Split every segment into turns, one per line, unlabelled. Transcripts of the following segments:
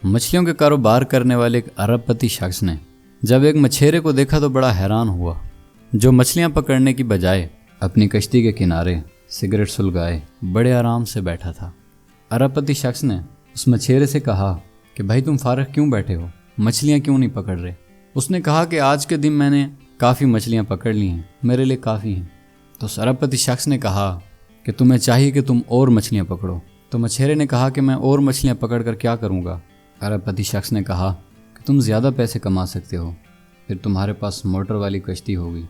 مچھلیوں کے کاروبار کرنے والے ایک ارب پتی شخص نے جب ایک مچھیرے کو دیکھا تو بڑا حیران ہوا، جو مچھلیاں پکڑنے کی بجائے اپنی کشتی کے کنارے سگریٹ سلگائے بڑے آرام سے بیٹھا تھا۔ ارب پتی شخص نے اس مچھیرے سے کہا کہ بھائی تم فارغ کیوں بیٹھے ہو، مچھلیاں کیوں نہیں پکڑ رہے؟ اس نے کہا کہ آج کے دن میں نے کافی مچھلیاں پکڑ لی ہیں، میرے لیے کافی ہیں۔ تو اس ارب پتی شخص نے کہا کہ تمہیں چاہیے کہ تم اور مچھلیاں پکڑو۔ تو مچھیرے نے کہا کہ میں اور مچھلیاں پکڑ کر کیا کروں گا؟ ارب پتی شخص نے کہا کہ تم زیادہ پیسے کما سکتے ہو، پھر تمہارے پاس موٹر والی کشتی ہوگی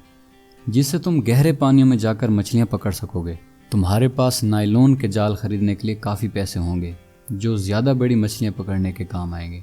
جس سے تم گہرے پانیوں میں جا کر مچھلیاں پکڑ سکو گے۔ تمہارے پاس نائلون کے جال خریدنے کے لیے کافی پیسے ہوں گے جو زیادہ بڑی مچھلیاں پکڑنے کے کام آئیں گے،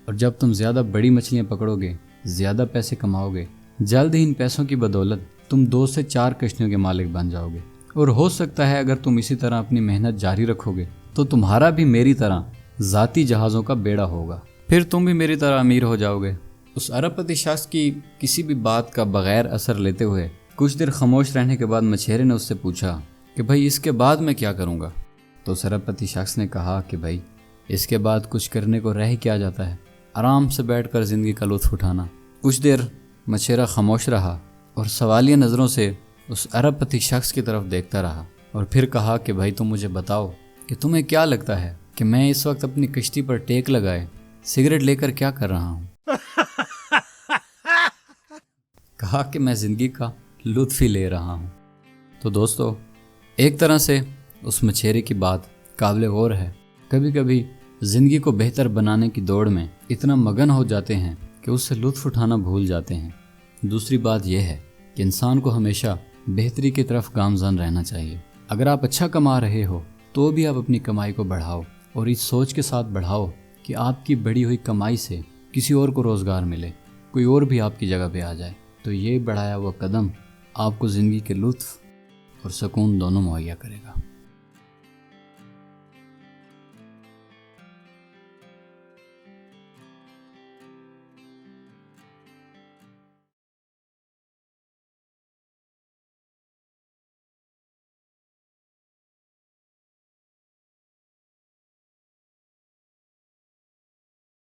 اور جب تم زیادہ بڑی مچھلیاں پکڑو گے زیادہ پیسے کماؤ گے، جلد ہی ان پیسوں کی بدولت تم 2 سے 4 کشتیوں کے مالک بن جاؤ گے، اور ہو سکتا ہے اگر تم اسی طرح اپنی محنت جاری رکھو گے تو تمہارا بھی میری طرح ذاتی جہازوں کا بیڑا ہوگا، پھر تم بھی میری طرح امیر ہو جاؤ گے۔ اس ارب پتی شخص کی کسی بھی بات کا بغیر اثر لیتے ہوئے کچھ دیر خاموش رہنے کے بعد مچھیرے نے اس سے پوچھا کہ بھائی اس کے بعد میں کیا کروں گا؟ تو اس ارب پتی شخص نے کہا کہ بھائی اس کے بعد کچھ کرنے کو رہ ہی کیا جاتا ہے، آرام سے بیٹھ کر زندگی کا لطف اٹھانا۔ کچھ دیر مچھیرا خاموش رہا اور سوالیہ نظروں سے اس ارب پتی شخص کی طرف دیکھتا رہا، اور پھر کہا کہ بھائی تم مجھے بتاؤ کہ تمہیں کیا لگتا ہے کہ میں اس وقت اپنی کشتی پر ٹیک لگائے سگریٹ لے کر کیا کر رہا ہوں؟ کہا کہ میں زندگی کا لطف ہی لے رہا ہوں۔ تو دوستو، ایک طرح سے اس مچھیرے کی بات قابل غور ہے۔ کبھی کبھی زندگی کو بہتر بنانے کی دوڑ میں اتنا مگن ہو جاتے ہیں کہ اس سے لطف اٹھانا بھول جاتے ہیں۔ دوسری بات یہ ہے کہ انسان کو ہمیشہ بہتری کی طرف گامزن رہنا چاہیے۔ اگر آپ اچھا کما رہے ہو تو بھی آپ اپنی کمائی کو بڑھاؤ، اور اس سوچ کے ساتھ بڑھاؤ کہ آپ کی بڑھی ہوئی کمائی سے کسی اور کو روزگار ملے، کوئی اور بھی آپ کی جگہ پہ آ جائے، تو یہ بڑھایا ہوا قدم آپ کو زندگی کے لطف اور سکون دونوں مہیا کرے گا۔